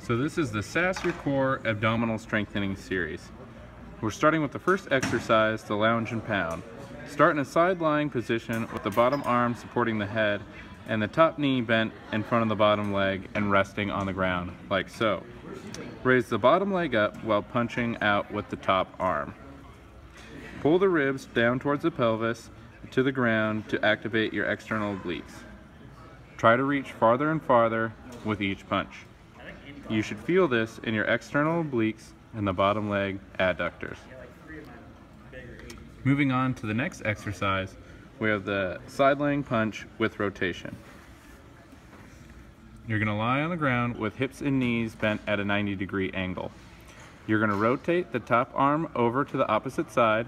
So this is the SAS Your Core abdominal strengthening series. We're starting with the first exercise, the lounge and pound. Start in a side-lying position with the bottom arm supporting the head and the top knee bent in front of the bottom leg and resting on the ground, like so. Raise the bottom leg up while punching out with the top arm. Pull the ribs down towards the pelvis to the ground to activate your external obliques. Try to reach farther and farther with each punch. You should feel this in your external obliques and the bottom leg adductors. Moving on to the next exercise, we have the side-laying punch with rotation. You're going to lie on the ground with hips and knees bent at a 90-degree angle. You're going to rotate the top arm over to the opposite side,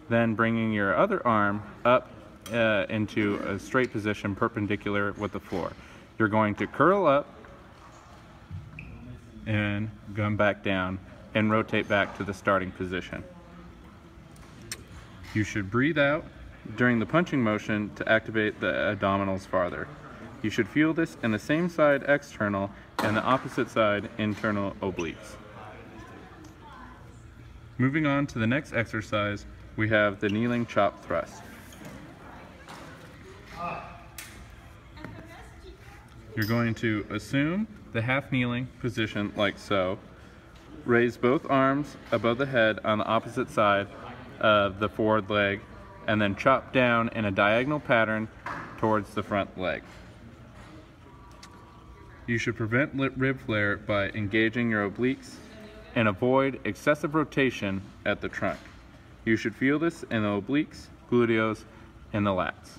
then bringing your other arm up into a straight position perpendicular with the floor. You're going to curl up and come back down and rotate back to the starting position. You should breathe out during the punching motion to activate the abdominals farther. You should feel this in the same side external and the opposite side internal obliques. Moving on to the next exercise, we have the kneeling chop thrust. You're going to assume the half kneeling position like so. Raise both arms above the head on the opposite side of the forward leg and then chop down in a diagonal pattern towards the front leg. You should prevent rib flare by engaging your obliques and avoid excessive rotation at the trunk. You should feel this in the obliques, gluteus, and the lats.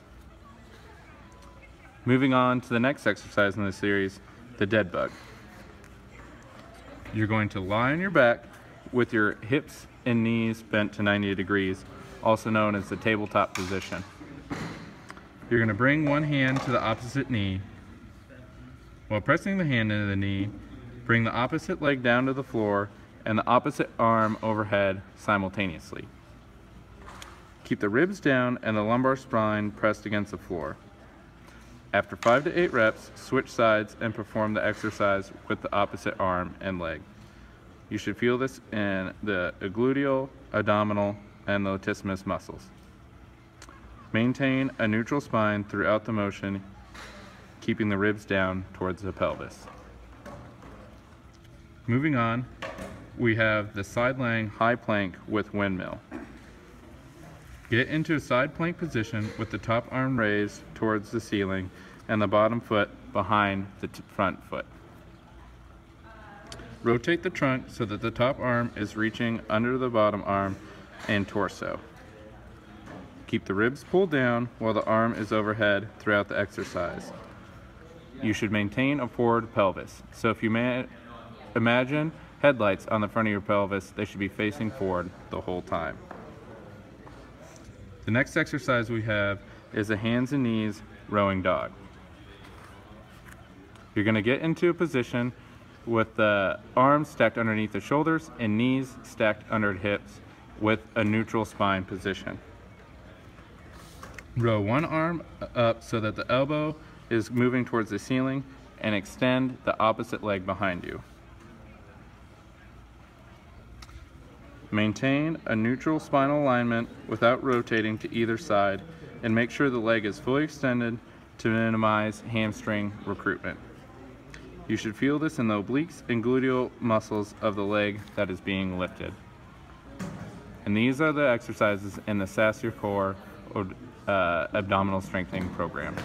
Moving on to the next exercise in the series, the dead bug. You're going to lie on your back with your hips and knees bent to 90 degrees, also known as the tabletop position. You're going to bring one hand to the opposite knee. While pressing the hand into the knee, bring the opposite leg down to the floor and the opposite arm overhead simultaneously. Keep the ribs down and the lumbar spine pressed against the floor. After 5 to 8 reps, switch sides and perform the exercise with the opposite arm and leg. You should feel this in the gluteal, abdominal, and the latissimus muscles. Maintain a neutral spine throughout the motion, keeping the ribs down towards the pelvis. Moving on, we have the side-lying high plank with windmill. Get into a side plank position with the top arm raised towards the ceiling and the bottom foot behind the front foot. Rotate the trunk so that the top arm is reaching under the bottom arm and torso. Keep the ribs pulled down while the arm is overhead throughout the exercise. You should maintain a forward pelvis. So if you imagine headlights on the front of your pelvis, they should be facing forward the whole time. The next exercise we have is a hands and knees rowing dog. You're going to get into a position with the arms stacked underneath the shoulders and knees stacked under the hips with a neutral spine position. Row one arm up so that the elbow is moving towards the ceiling and extend the opposite leg behind you. Maintain a neutral spinal alignment without rotating to either side and make sure the leg is fully extended to minimize hamstring recruitment. You should feel this in the obliques and gluteal muscles of the leg that is being lifted. And these are the exercises in the SAS Your Core abdominal strengthening program.